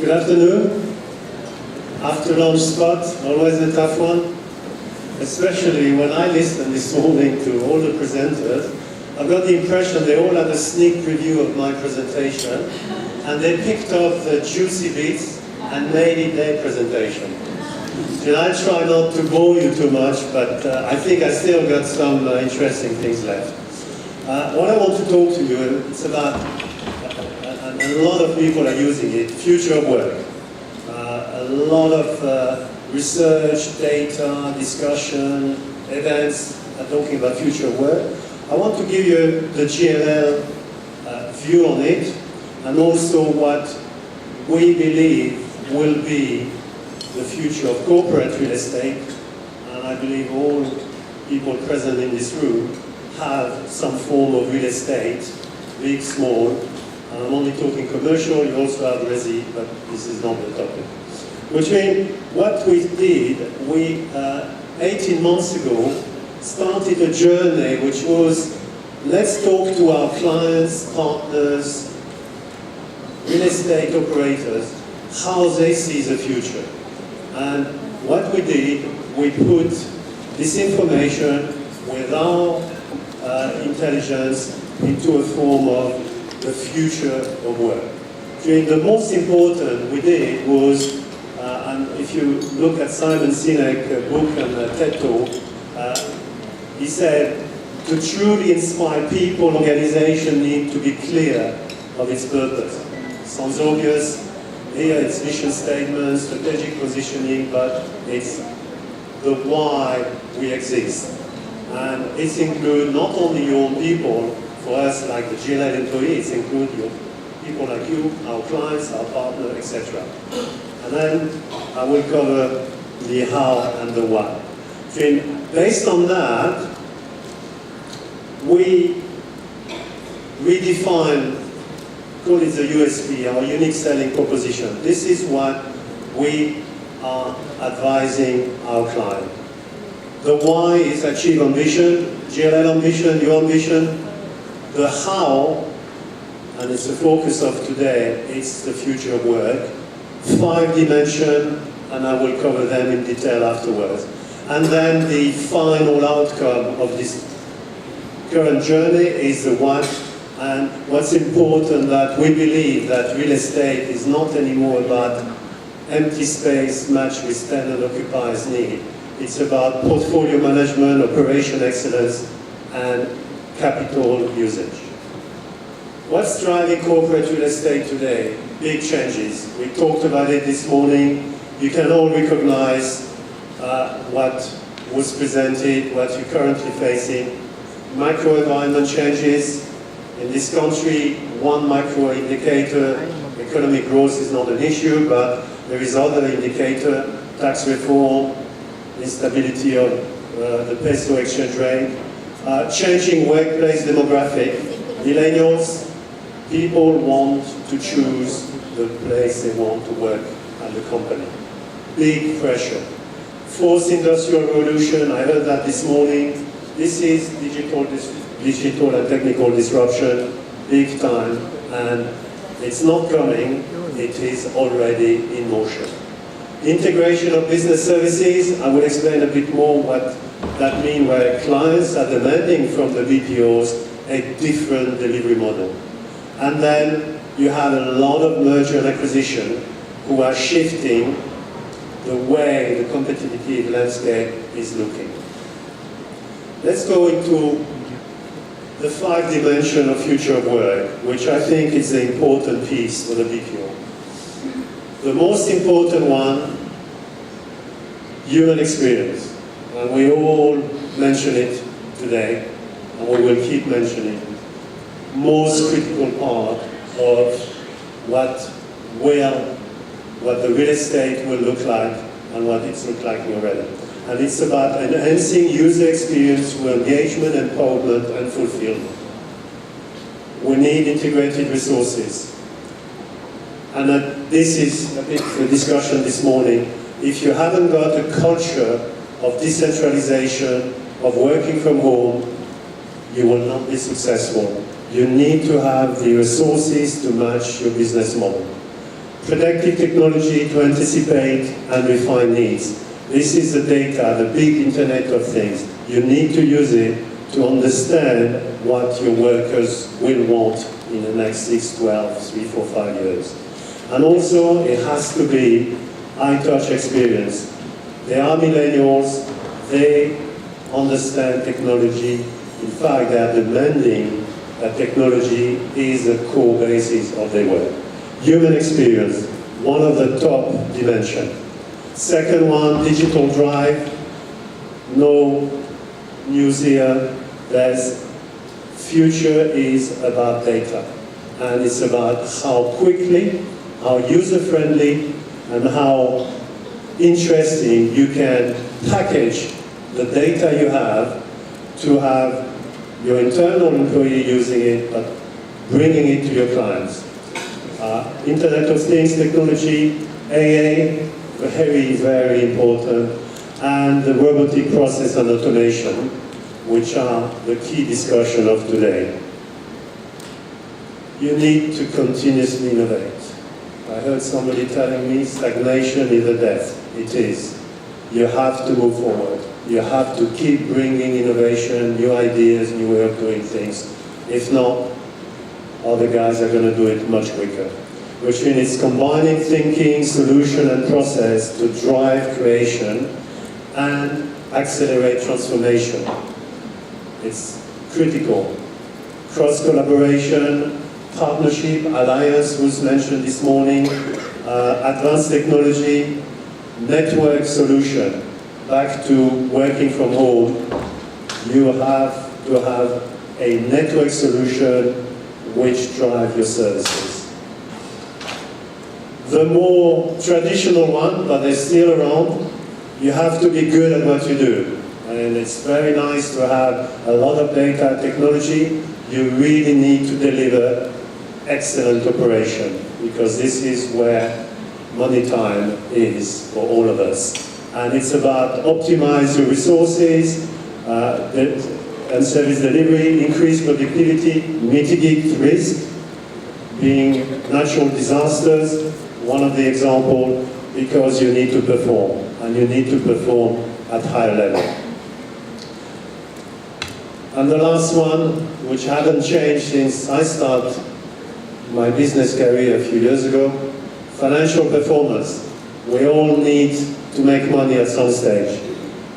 Good afternoon. After lunch spot, always a tough one, especially when I listened this morning to all the presenters. I've got the impression they all had a sneak preview of my presentation, and they picked up the juicy bits and made it their presentation. And I'll try not to bore you too much, but I think I still got some interesting things left. What I want to talk to you, it's about, and a lot of people are using it, future of work. A lot of research, data, discussion, events are talking about future of work. I want to give you the JLL view on it, and also what we believe will be the future of corporate real estate. And I believe all people present in this room have some form of real estate, big, small. And I'm only talking commercial, you also have resi, but this is not the topic. Which means what we did, we 18 months ago started a journey which was, let's talk to our clients, partners, real estate operators, how they see the future. And what we did, we put this information with our intelligence into a form of the future of work. The most important we did was, and if you look at Simon Sinek's book and TED Talk, he said, to truly inspire people, organizations need to be clear of its purpose. Sounds obvious. Here it's mission statement, strategic positioning, but it's the why we exist. And it includes not only your own people, for us like the JLL employees, it includes your people like you, our clients, our partners, etc. And then I will cover the how and the why. Based on that, we redefine, call it the USP, our unique selling proposition. This is what we are advising our client. The why is achieve ambition, JLL ambition, your ambition. The how, and it's the focus of today, it's the future of work. 5 dimensions, and I will cover them in detail afterwards. And then the final outcome of this current journey is the what. And what's important that we believe that real estate is not anymore about empty space matched with tenant occupiers need. It's about portfolio management, operation excellence, and capital usage. What's driving corporate real estate today? Big changes. We talked about it this morning. You can all recognize what was presented, what you're currently facing. Micro-environment changes. In this country, one micro indicator, economic growth is not an issue, but there is other indicator, tax reform, instability of the peso exchange rate, changing workplace demographic. Millennials, people want to choose the place they want to work and the company. Big pressure. Fourth industrial revolution, I heard that this morning. This is digital and technical disruption, big time, and it's not coming, it is already in motion. Integration of business services, I will explain a bit more what that means, where clients are demanding from the BPOs a different delivery model. And then you have a lot of merger and acquisition who are shifting the way the competitive landscape is looking. Let's go into the 5 dimensions of future of work, which I think is the important piece for the BPO. The most important one, human experience. And we all mention it today, and we will keep mentioning it. Most critical part of what the real estate will look like and what it's looked like already. And it's about enhancing user experience through engagement, empowerment, and fulfillment. We need integrated resources. And this is a bit of a discussion this morning. If you haven't got a culture of decentralization, of working from home, you will not be successful. You need to have the resources to match your business model. Predictive technology to anticipate and refine needs. This is the data, the big Internet of Things. You need to use it to understand what your workers will want in the next 6, 12, 3, 4, 5 years. And also, it has to be high-touch experience. They are millennials, they understand technology. In fact, they are demanding that technology is the core basis of their work. Human experience, one of the top dimensions. Second one, digital drive. No news here. There's future is about data. And it's about how quickly, how user-friendly, and how interesting you can package the data you have to have your internal employee using it, but bringing it to your clients. Internet of Things technology, AA, very, very important, and the robotic process and automation, which are the key discussion of today. You need to continuously innovate. I heard somebody telling me stagnation is a death. It is. You have to move forward. You have to keep bringing innovation, new ideas, new way of doing things. If not, other guys are going to do it much quicker. Which means it's combining thinking, solution, and process to drive creation and accelerate transformation. It's critical. Cross-collaboration, partnership, alliance was mentioned this morning, advanced technology, network solution. Back to working from home, you have to have a network solution which drives your services. The more traditional one, but they're still around, you have to be good at what you do. And it's very nice to have a lot of data technology. You really need to deliver excellent operation, because this is where money time is for all of us. And it's about optimize your resources and service delivery, increase productivity, mitigate risk, being natural disasters, one of the examples, because you need to perform, and you need to perform at higher level. And the last one, which hadn't changed since I started my business career a few years ago, financial performance. We all need to make money at some stage.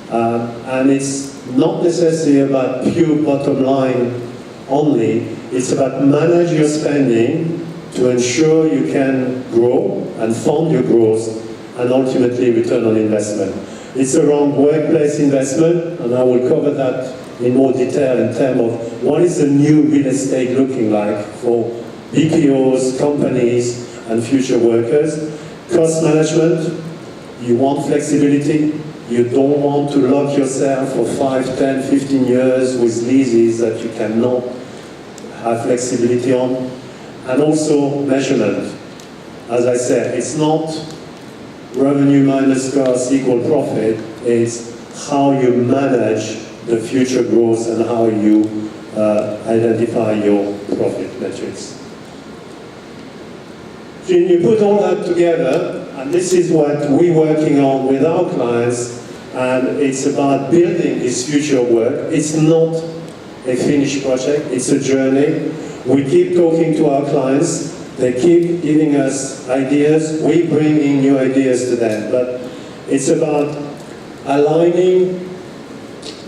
And it's not necessarily about pure bottom line only, it's about manage your spending to ensure you can grow and fund your growth and ultimately return on investment. It's around workplace investment, and I will cover that in more detail in terms of what is the new real estate looking like for BPOs, companies, and future workers. Cost management, you want flexibility. You don't want to lock yourself for 5, 10, 15 years with leases that you cannot have flexibility on. And also measurement. As I said, it's not revenue minus cost equal profit, it's how you manage the future growth and how you identify your profit metrics. When you put all that together, and this is what we're working on with our clients, and it's about building this future work. It's not a finished project, it's a journey. We keep talking to our clients, they keep giving us ideas, we bring in new ideas to them, but it's about aligning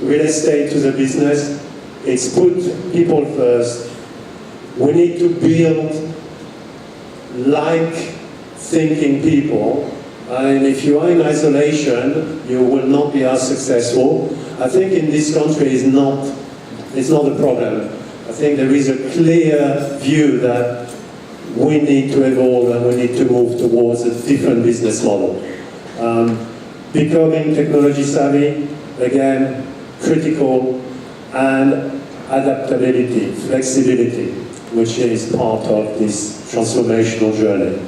real estate to the business. It's put people first. We need to build like thinking people, and if you are in isolation, you will not be as successful. I think in this country it's not a problem. I think there is a clear view that we need to evolve and we need to move towards a different business model. Becoming technology savvy, again, critical, and adaptability, flexibility, which is part of this transformational journey.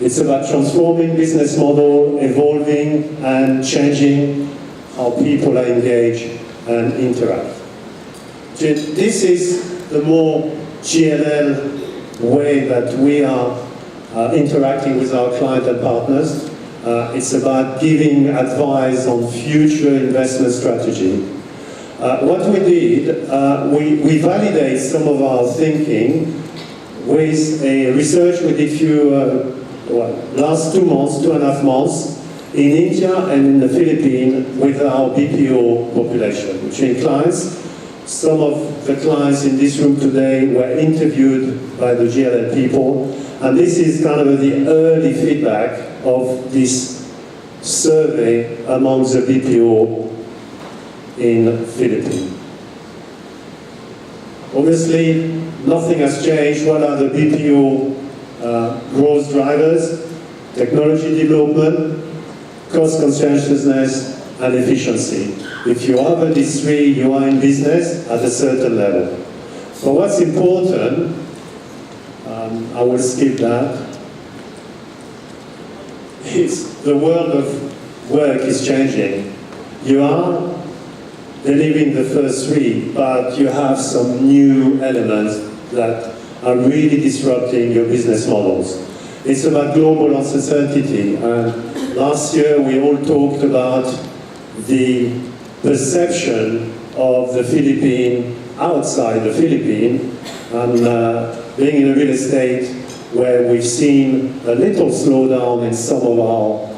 It's about transforming business model, evolving and changing how people are engaged and interact. This is the more JLL way that we are interacting with our client and partners. It's about giving advice on future investment strategy. What we did, we validate some of our thinking with a research we did last 2.5 months in India and in the Philippines with our BPO population, which includes some of the clients in this room today were interviewed by the JLL people, and this is kind of the early feedback of this survey among the BPO in the Philippines. Obviously, nothing has changed. What are the BPO growth drivers? Technology development, cost conscientiousness, and efficiency. If you have these three, you are in business at a certain level. But what's important, I will skip that, is the world of work is changing. You are delivering the first three, but you have some new elements that are really disrupting your business models. It's about global uncertainty, and last year we all talked about the perception of the Philippines outside the Philippines, and being in real estate where we've seen a little slowdown in some of our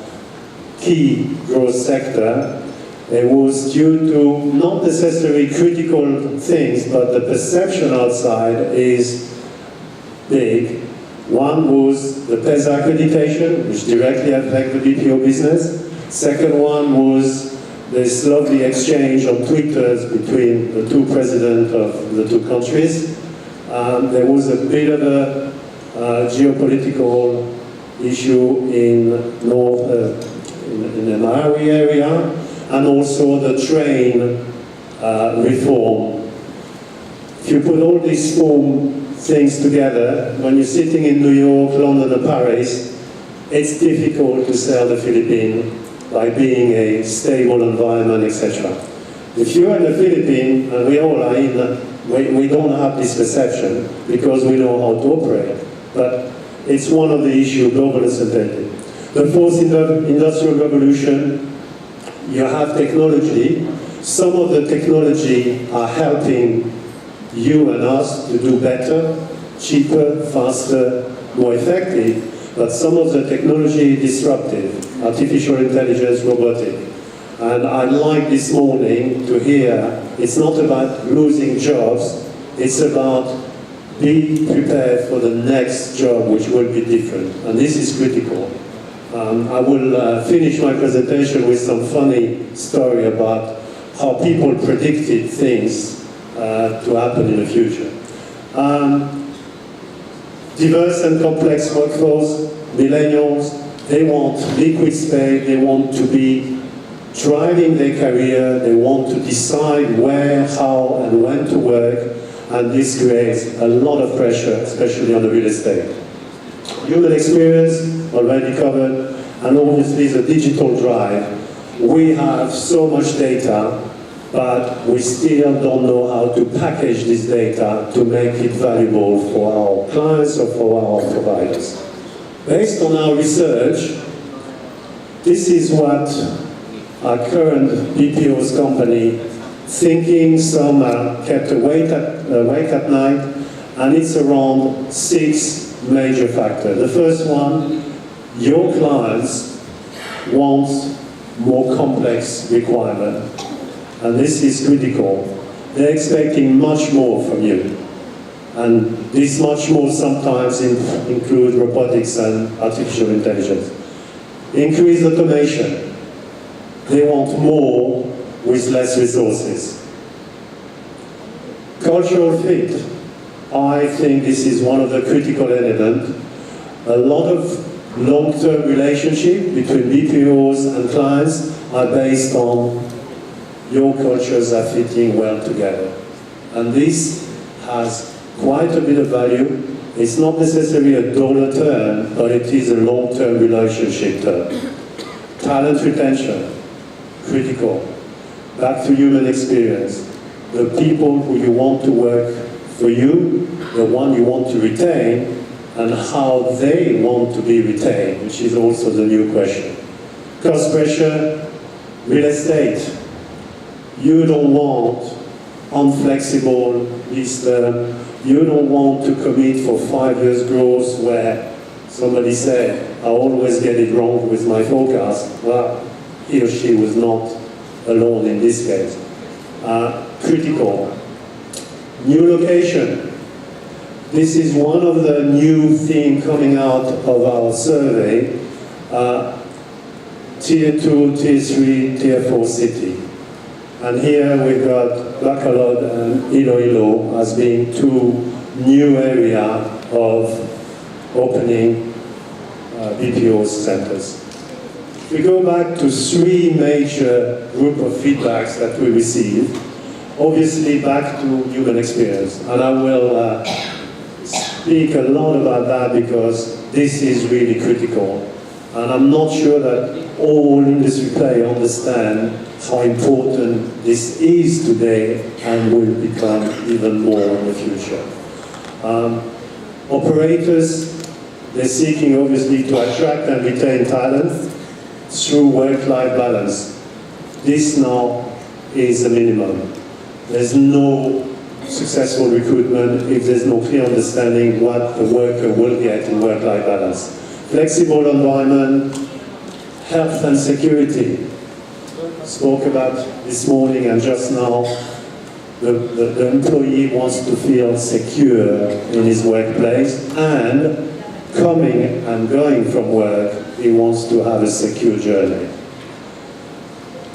key growth sector. It was due to not necessarily critical things, but the perception outside is big. One was the PESA accreditation, which directly affected the BPO business. Second one was this lovely exchange on Twitter between the two presidents of the two countries. There was a bit of a geopolitical issue in the Maui area, and also the train reform. If you put all these four things together, when you're sitting in New York, London, and Paris, it's difficult to sell the Philippines by being a stable environment, etc. If you're in the Philippines, and we all are we don't have this perception because we know how to operate. But it's one of the issues, global uncertainty. The fourth industrial revolution, you have technology. Some of the technology are helping you and us to do better, cheaper, faster, more effective, but some of the technology is disruptive, artificial intelligence, robotic. And I'd like this morning to hear, it's not about losing jobs, it's about be prepared for the next job, which will be different. And this is critical. I will finish my presentation with some funny story about how people predicted things to happen in the future. Diverse and complex workforce, millennials, they want liquid space, they want to be driving their career, they want to decide where, how, and when to work, and this creates a lot of pressure, especially on the real estate. Human experience, already covered, and obviously the digital drive. We have so much data, but we still don't know how to package this data to make it valuable for our clients or for our providers. Based on our research, this is what our current BPO's company thinking. Some kept awake at night, and it's around 6 major factors. The first one, your clients want more complex requirements, and this is critical. They're expecting much more from you, and this much more sometimes includes robotics and artificial intelligence. Increased automation. They want more with less resources. Cultural fit. I think this is one of the critical elements. A lot of long-term relationships between BPOs and clients are based on your cultures are fitting well together. And this has quite a bit of value. It's not necessarily a dollar term, but it is a long-term relationship term. Talent retention, critical. Back to human experience. The people who you want to work for you, the one you want to retain, and how they want to be retained, which is also the new question. Cost pressure, real estate. You don't want unflexible lease term. You don't want to commit for 5 years growth where somebody said, I always get it wrong with my forecast. Well, he or she was not alone in this case. Critical. New location. This is one of the new things coming out of our survey. Tier 2, Tier 3, Tier 4 city. And here we've got Bacolod and Iloilo as being two new areas of opening BPO centers. We go back to three major group of feedbacks that we received. Obviously back to human experience, and I will speak a lot about that because this is really critical. And I'm not sure that all industry players understand how important this is today and will become even more in the future. Operators, they're seeking obviously to attract and retain talent through work-life balance. This now is the minimum. There's no successful recruitment if there's no clear understanding what the worker will get in work-life balance. Flexible environment, health and security. Spoke about this morning and just now, the employee wants to feel secure in his workplace, and coming and going from work, he wants to have a secure journey.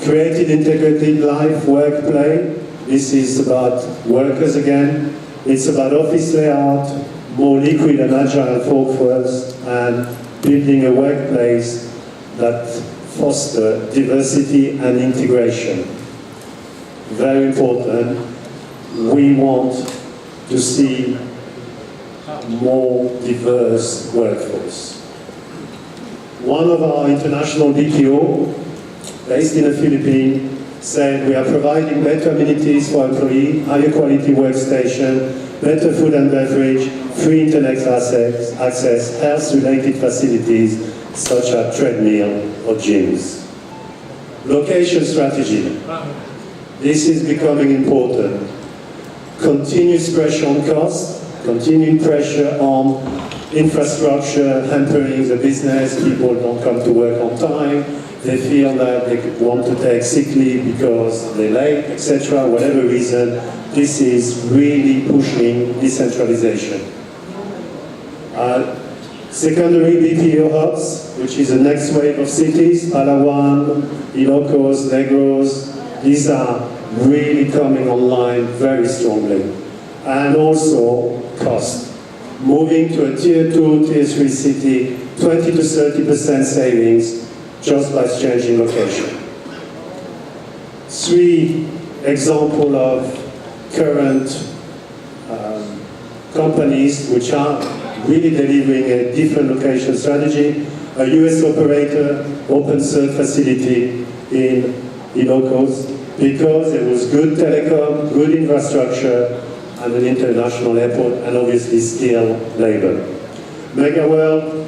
Created integrated life, work, play. This is about workers again. It's about office layout, more liquid and agile workforce, and building a workplace that foster diversity and integration. Very important. We want to see more diverse workforce. One of our international BPO, based in the Philippines, said we are providing better amenities for employees, higher quality workstation, better food and beverage, free internet access, health-related facilities such as treadmill or gyms. Location strategy. This is becoming important. Continuous pressure on cost, continuing pressure on infrastructure, hampering the business. People don't come to work on time. They feel that they want to take sick leave because they're late, etc. Whatever reason, this is really pushing decentralization. Secondary BPO hubs, which is the next wave of cities, Palawan, Ilocos, Negros, these are really coming online very strongly. And also cost. Moving to a Tier 2, Tier 3 city, 20 to 30% savings just by changing location. Three examples of current companies which are really delivering a different location strategy. A US operator opened third facility in Ilocos because there was good telecom, good infrastructure, and an international airport, and obviously skilled labor. MegaWorld,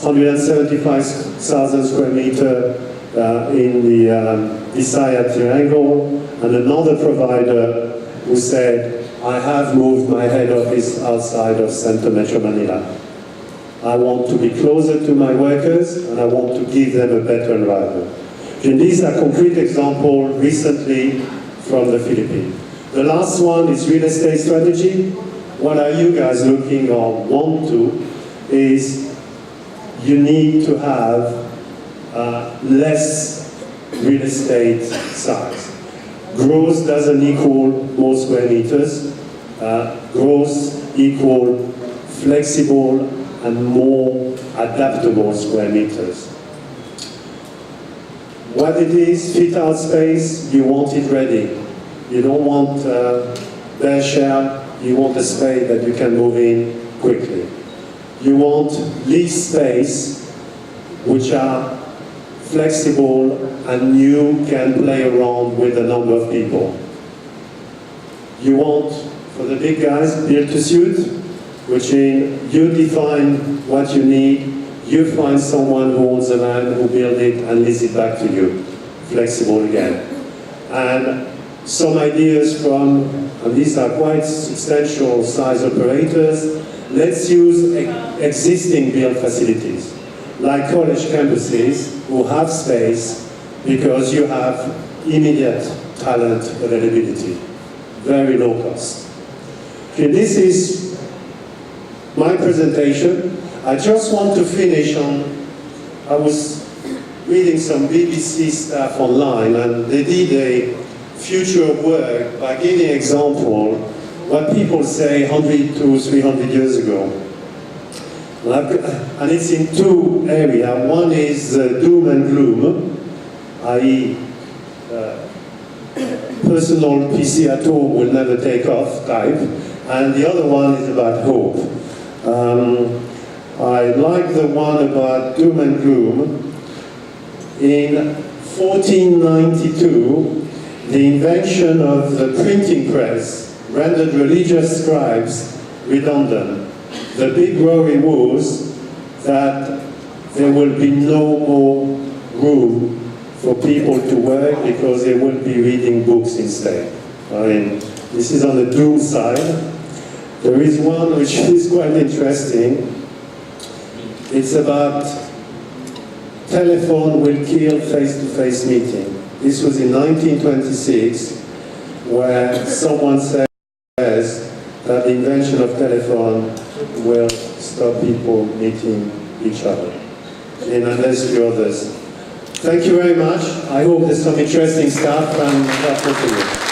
175,000 square meter in the desired triangle, and another provider who said, I have moved my head office outside of Central Metro Manila. I want to be closer to my workers, and I want to give them a better environment. And these are concrete examples recently from the Philippines. The last one is real estate strategy. What are you guys looking or want to is you need to have less real estate size. Growth doesn't equal more square meters. Growth equal flexible and more adaptable square meters. What it is, fit out space, you want it ready. You don't want bare shell, you want a space that you can move in quickly. You want lease space which are flexible and you can play around with a number of people. You want, for the big guys, build to suit. which is you define what you need, you find someone who owns the land, who build it and lease it back to you. Flexible again. And some ideas from, and these are quite substantial size operators, let's use existing built facilities, like college campuses who have space because you have immediate talent availability, very low cost. Okay, this is my presentation. I just want to finish on, I was reading some BBC stuff online and they did a future of work by giving example what people say 100 to 300 years ago. And it's in two areas. One is doom and gloom, i.e. personal PC at home will never take off type, and the other one is about hope. I like the one about doom and gloom. In 1492, the invention of the printing press rendered religious scribes redundant. The big worry was that there will be no more room for people to work because they will be reading books instead. I mean, this is on the doom side. There is one which is quite interesting. It's about telephone will kill face-to-face meeting. This was in 1926, where someone says that the invention of telephone will stop people meeting each other. And there's a few others. Thank you very much. I hope there's some interesting stuff and that's all for you.